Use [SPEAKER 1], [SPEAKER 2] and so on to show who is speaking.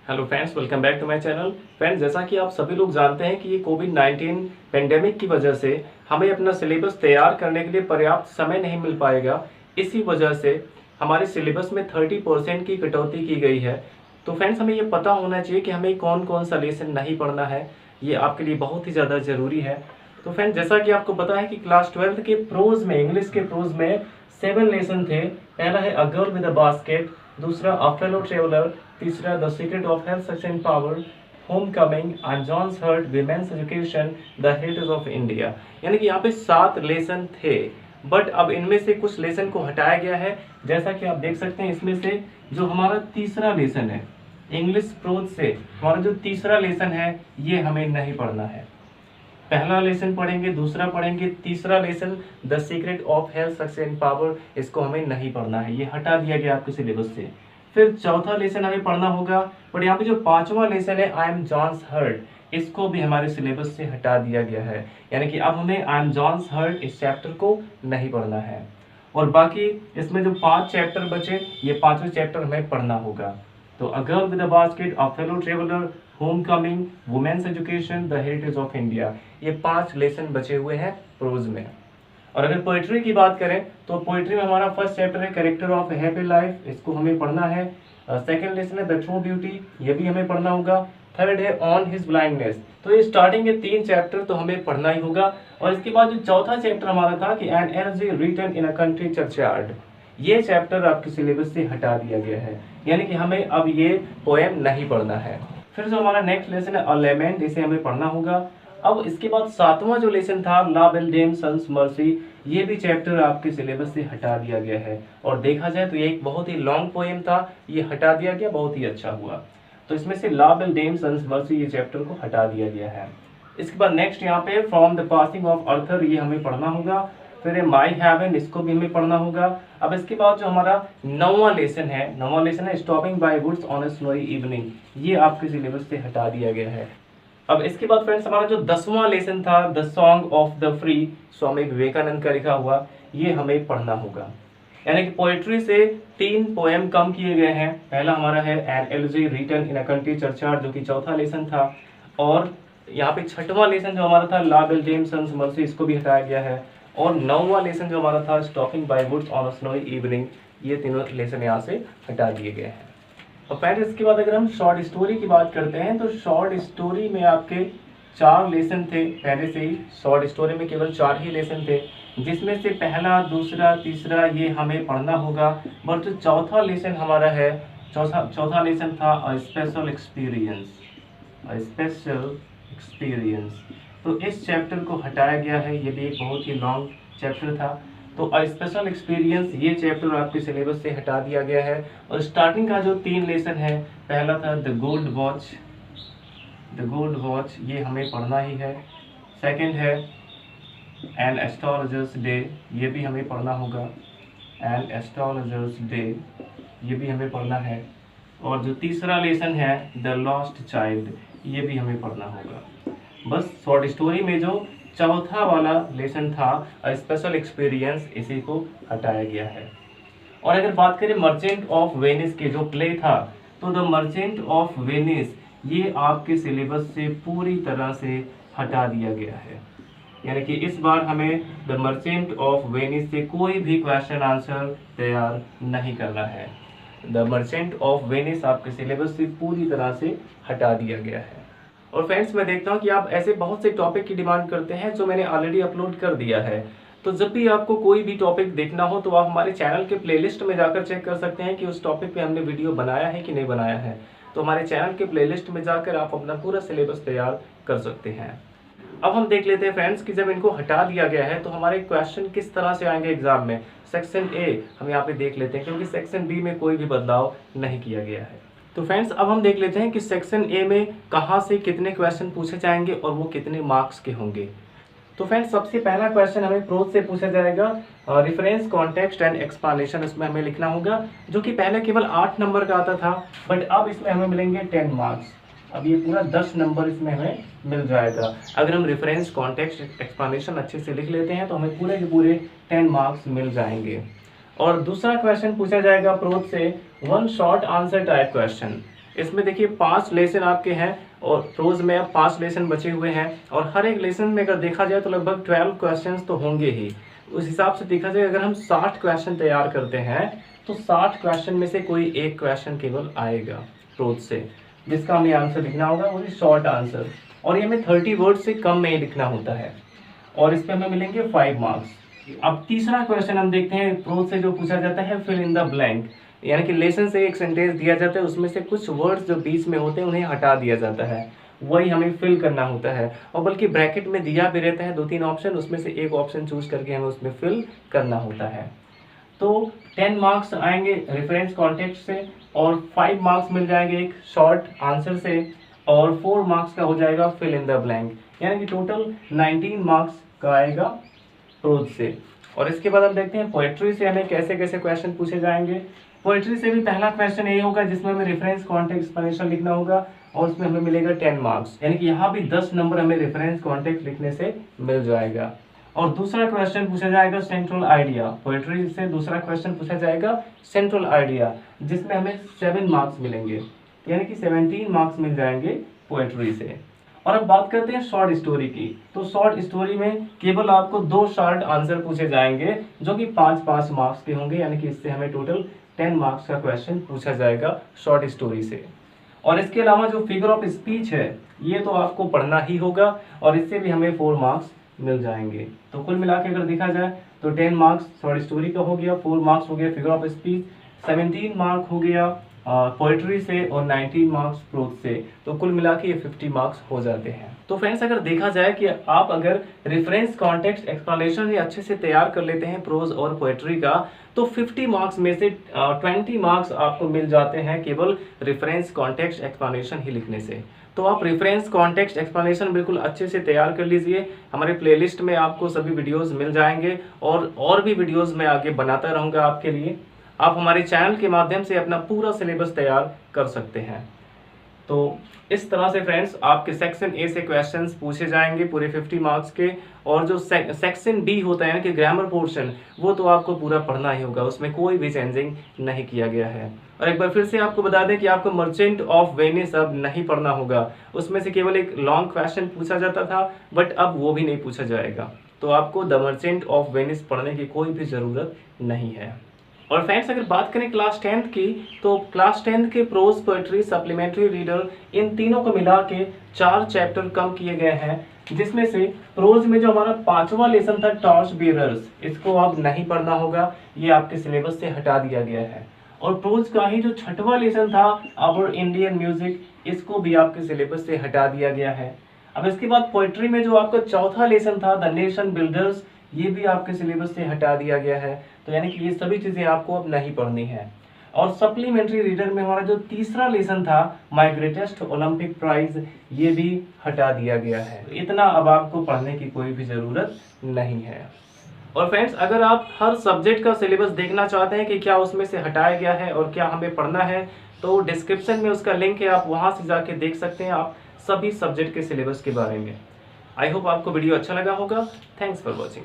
[SPEAKER 1] Hello friends, welcome back to my channel. Friends, जैसा कि आप सभी लोग जानते हैं कि ये कोविड-19 पेंडेमिक की वजह से हमें अपना सिलेबस तैयार करने के लिए पर्याप्त समय नहीं मिल पाएगा। इसी वजह से हमारे सिलेबस में 30% की कटौती की गई है। तो फ्रेंड्स, हमें ये पता होना चाहिए कि हमें कौन कौन सा लेसन नहीं पढ़ना है। ये आपके लिए बहुत ही ज़्यादा ज़रूरी है। तो फ्रेंड्स, जैसा कि आपको पता है कि क्लास 12 के प्रोज में, इंग्लिश के प्रोज में 7 लेसन थे। पहला है a girl with a basket, दूसरा अ फेलो ट्रेवलर, तीसरा the secret of health success power, homecoming and John's hurt, women's education, the heritage of India. यानी कि यहाँ पे 7 लेसन थे, बट अब इनमें से कुछ लेसन को हटाया गया है। जैसा कि आप देख सकते हैं, इसमें से जो हमारा तीसरा लेसन है इंग्लिश प्रोज से, हमारा जो तीसरा लेसन है ये हमें नहीं पढ़ना है। पहला लेसन पढ़ेंगे, दूसरा पढ़ेंगे, तीसरा lesson the secret of health success and power, इसको हमें नहीं पढ़ना है, ये हटा दिया गया आपके सिलेबस से। फिर चौथा लेसन हमें पढ़ना होगा, पर यहाँ पे जो पांचवा लेसन है आई एम जॉन्स हर्ट, इसको भी हमारे सिलेबस से हटा दिया गया है। यानी कि अब हमें आई एम जॉन्स हर्ट इस चैप्टर को नहीं पढ़ना है। और बाकी इसमें जो 5 चैप्टर बचे, ये पांचों चैप्टर हमें पढ़ना होगा। तो a girl with a basket, a fellow traveller, homecoming, women's education, the heritage of India, ये 5 लेसन बचे हुए हैं प्रोज में। और अगर पोइट्री की बात करें तो पोइट्री में हमारा फर्स्ट चैप्टर है कैरेक्टर ऑफ हैप्पी लाइफ, इसको हमें पढ़ना है। सेकंड लेसन है द ट्रू ब्यूटी, ये भी हमें पढ़ना होगा। थर्ड है ऑन हिज ब्लाइंडनेस। तो ये स्टार्टिंग के 3 चैप्टर तो हमें पढ़ना ही होगा। और इसके बाद जो चौथा चैप्टर हमारा था कि an elegy written in a country churchyard, ये चैप्टर आपके सिलेबस से हटा दिया गया है। यानी कि हमें अब ये पोएम नहीं पढ़ना है। फिर जो हमारा नेक्स्ट लेसन है अ लेमेंट, इसे हमें पढ़ना होगा। अब इसके बाद 7वां जो लेसन था ला बेल्डेम सन्स मर्सी, ये भी चैप्टर आपके सिलेबस से हटा दिया गया है। और देखा जाए तो ये एक बहुत ही लॉन्ग पोएम था, ये हटा दिया गया, बहुत ही अच्छा हुआ। तो इसमें से ला बेल्डेम सन्स मर्सी, ये चैप्टर को हटा दिया गया है। इसके बाद नेक्स्ट यहाँ पे फ्रॉम द पासिंग ऑफ अर्थर, ये हमें पढ़ना होगा। फिर माई हैवन, इसको भी हमें पढ़ना होगा। अब इसके बाद जो हमारा 9वां लेसन है stopping by woods on a snowy evening, ये आपके सिलेबस से हटा दिया गया है। अब इसके बाद फ्रेंड्स हमारा जो 10वां लेसन था the song of the free, Swami Vivekananda का लिखा हुआ, ये हमें पढ़ना होगा। यानी कि पोएट्री से 3 पोएम कम किए गए हैं। पहला हमारा है an elegy written in a country churchyard, जो कि चौथा लेसन था। और यहाँ पे 6वां लेसन जो हमारा था ला बेल्डेम सन्स मर्सी, इसको भी हटाया गया है। और 9वां लेसन जो हमारा था stopping by woods on a snowy evening, ये तीनों लेसन यहाँ से हटा दिए गए हैं। और फ्रेंड्स इसके बाद अगर हम शॉर्ट स्टोरी की बात करते हैं तो शॉर्ट स्टोरी में आपके 4 लेसन थे पहले से ही। शॉर्ट स्टोरी में केवल 4 ही लेसन थे, जिसमें से पहला, दूसरा, तीसरा ये हमें पढ़ना होगा। बट जो चौथा लेसन हमारा है, चौथा लेसन था a special experience, a special experience, तो इस चैप्टर को हटाया गया है। ये भी एक बहुत ही लॉन्ग चैप्टर था। तो अ स्पेशल एक्सपीरियंस, ये चैप्टर आपके सिलेबस से हटा दिया गया है। और स्टार्टिंग का जो 3 लेसन है, पहला था the gold watch, the gold watch, ये हमें पढ़ना ही है। सेकंड है एन एस्ट्रोलॉजर्स डे, ये भी हमें पढ़ना होगा। एन एस्ट्रोलॉजर्स डे, ये भी हमें पढ़ना है। और जो तीसरा लेसन है द लॉस्ट चाइल्ड, ये भी हमें पढ़ना होगा। बस शॉर्ट स्टोरी में जो चौथा वाला लेसन था स्पेशल एक्सपीरियंस, इसी को हटाया गया है। और अगर बात करें मर्चेंट ऑफ वेनिस के जो प्ले था, तो द मर्चेंट ऑफ वेनिस, ये आपके सिलेबस से पूरी तरह से हटा दिया गया है। यानी कि इस बार हमें द मर्चेंट ऑफ वेनिस से कोई भी क्वेश्चन आंसर तैयार नहीं करना है। द मर्चेंट ऑफ वेनिस आपके सिलेबस से पूरी तरह से हटा दिया गया है। और फ्रेंड्स मैं देखता हूँ कि आप ऐसे बहुत से टॉपिक की डिमांड करते हैं जो मैंने ऑलरेडी अपलोड कर दिया है। तो जब भी आपको कोई भी टॉपिक देखना हो तो आप हमारे चैनल के प्लेलिस्ट में जाकर चेक कर सकते हैं कि उस टॉपिक पे हमने वीडियो बनाया है कि नहीं बनाया है। तो हमारे चैनल के प्लेलिस्ट में जाकर आप अपना पूरा सिलेबस तैयार कर सकते हैं। अब हम देख लेते हैं फ्रेंड्स कि जब इनको हटा दिया गया है तो हमारे क्वेश्चन किस तरह से आएंगे एग्जाम में। सेक्शन ए हम यहाँ पे देख लेते हैं, क्योंकि सेक्शन बी में कोई भी बदलाव नहीं किया गया है। तो फ्रेंड्स अब हम देख लेते हैं कि सेक्शन ए में कहाँ से कितने क्वेश्चन पूछे जाएंगे और वो कितने मार्क्स के होंगे। तो फ्रेंड्स सबसे पहला क्वेश्चन हमें प्रोज से पूछा जाएगा, रेफरेंस, कॉन्टेक्स्ट एंड एक्सप्लेनेशन, इसमें हमें लिखना होगा, जो कि पहले केवल 8 नंबर का आता था, बट अब इसमें हमें मिलेंगे 10 मार्क्स। अब ये पूरा 10 नंबर इसमें हमें मिल जाएगा। अगर हम रेफरेंस, कॉन्टेक्स्ट, एक्सप्लेनेशन अच्छे से लिख लेते हैं तो हमें पूरे के पूरे 10 मार्क्स मिल जाएंगे। और दूसरा क्वेश्चन पूछा जाएगा प्रोज से, one short answer type question. इसमें देखिए 5 लेसन आपके हैं और प्रोज में अब 5 लेसन बचे हुए हैं और हर एक लेसन में अगर देखा जाए तो लगभग 12 क्वेश्चन तो होंगे ही। उस हिसाब से देखा जाए अगर हम 60 क्वेश्चन तैयार करते हैं तो 60 क्वेश्चन में से कोई एक क्वेश्चन केवल आएगा प्रोज से, जिसका हमें आंसर लिखना होगा, वो शॉर्ट आंसर, और ये हमें 30 वर्ड से कम में ही लिखना होता है और इस पे हमें मिलेंगे 5 मार्क्स। अब तीसरा क्वेश्चन हम देखते हैं प्रोज से जो पूछा जाता है, फिल इन द ब्लैंक, यानी कि लेसन से एक सेंटेंस दिया जाता है, उसमें से कुछ वर्ड्स जो बीच में होते हैं उन्हें हटा दिया जाता है, वही हमें फिल करना होता है। और बल्कि ब्रैकेट में दिया भी रहता है 2-3 ऑप्शन, उसमें से एक ऑप्शन चूज करके हमें उसमें फिल करना होता है। तो 10 मार्क्स आएंगे रेफरेंस कॉन्टेक्स्ट से और 5 मार्क्स मिल जाएंगे एक शॉर्ट आंसर से और 4 मार्क्स का हो जाएगा फिल इन द ब्लैंक, यानी कि टोटल 19 मार्क्स का आएगा प्रोज से। और इसके बाद हम देखते हैं पोएट्री से हमें कैसे कैसे क्वेश्चन पूछे जाएंगे। पोएट्री से भी पहला क्वेश्चन यही होगा जिसमें हमें रेफरेंस कॉन्टेक्स्ट एक्सप्लेनेशन लिखना होगा और उसमें हमें मिलेगा 10 मार्क्स, यानी कि यहाँ भी 10 नंबर हमें रेफरेंस कॉन्टेक्स्ट लिखने से मिल जाएगा। और दूसरा क्वेश्चन पूछा जाएगा सेंट्रल आइडिया, पोएट्री से दूसरा क्वेश्चन पूछा जाएगा सेंट्रल आइडिया, जिसमें हमें 7 मार्क्स मिलेंगे, यानी कि 17 मार्क्स मिल जाएंगे पोएट्री से। और अब बात करते हैं शॉर्ट स्टोरी की। तो शॉर्ट स्टोरी में केवल आपको 2 शॉर्ट आंसर पूछे जाएंगे जो कि 5-5 मार्क्स के होंगे, यानी कि इससे हमें टोटल 10 मार्क्स का क्वेश्चन पूछा जाएगा शॉर्ट स्टोरी से। और इसके अलावा जो फिगर ऑफ स्पीच है ये तो आपको पढ़ना ही होगा और इससे भी हमें 4 मार्क्स मिल जाएंगे। तो कुल मिला के अगर देखा जाए तो 10 मार्क्स शॉर्ट स्टोरी का हो गया, 4 मार्क्स हो गया फिगर ऑफ स्पीच, 17 मार्क हो गया पोएट्री से और 19 मार्क्स प्रोज से, तो कुल मिला के ये 50 मार्क्स हो जाते हैं। तो फ्रेंड्स अगर देखा जाए कि आप अगर रेफरेंस कॉन्टेक्स्ट एक्सप्लेनेशन ये अच्छे से तैयार कर लेते हैं प्रोज और पोएट्री का, तो 50 मार्क्स में से 20 मार्क्स आपको मिल जाते हैं केवल रेफरेंस कॉन्टेक्स्ट एक्सप्लेनेशन ही लिखने से। तो आप रेफरेंस कॉन्टेक्स्ट एक्सप्लेनेशन बिल्कुल अच्छे से तैयार कर लीजिए। हमारे प्लेलिस्ट में आपको सभी वीडियोस मिल जाएंगे और भी वीडियोस मैं आगे बनाता रहूँगा आपके लिए। आप हमारे चैनल के माध्यम से अपना पूरा सिलेबस तैयार कर सकते हैं। तो इस तरह से फ्रेंड्स आपके सेक्शन ए से क्वेश्चंस पूछे जाएंगे पूरे 50 मार्क्स के, और जो सेक्शन बी होता है ना कि ग्रामर पोर्शन, वो तो आपको पूरा पढ़ना ही होगा, उसमें कोई भी चेंजिंग नहीं किया गया है। और एक बार फिर से आपको बता दें कि आपको मर्चेंट ऑफ वेनिस अब नहीं पढ़ना होगा, उसमें से केवल एक लॉन्ग क्वेश्चन पूछा जाता था बट अब वो भी नहीं पूछा जाएगा। तो आपको द मर्चेंट ऑफ वेनिस पढ़ने की कोई भी ज़रूरत नहीं है। और फ्रेंड्स अगर बात करें क्लास 10th की, तो क्लास 10th के प्रोज, पोएट्री, सप्लीमेंट्री रीडर, इन तीनों को मिला के 4 चैप्टर कम किए गए हैं, जिसमें से प्रोज में जो हमारा 5वां लेसन था टॉर्च बीयरर्स, इसको अब नहीं पढ़ना होगा, ये आपके सिलेबस से हटा दिया गया है। और प्रोज का ही जो 6वां लेसन था आवर इंडियन म्यूजिक, इसको भी आपके सिलेबस से हटा दिया गया है। अब इसके बाद पोएट्री में जो आपका 4था लेसन था द नेशन बिल्डर्स, ये भी आपके सिलेबस से हटा दिया गया है। तो यानी कि ये सभी चीजें आपको अब नहीं पढ़नी है। और सप्लीमेंट्री रीडर में हमारा जो 3रा लेसन था माय ग्रेटेस्ट ओलंपिक प्राइज, ये भी हटा दिया गया है। इतना अब आपको पढ़ने की कोई भी जरूरत नहीं है। और फ्रेंड्स अगर आप हर सब्जेक्ट का सिलेबस देखना चाहते हैं कि क्या उसमें से हटाया गया है और क्या हमें पढ़ना है, तो डिस्क्रिप्शन में उसका लिंक है, आप वहां से जाके देख सकते हैं आप सभी सब्जेक्ट के सिलेबस के बारे में। आई होप आपको वीडियो अच्छा लगा होगा। Thanks for watching.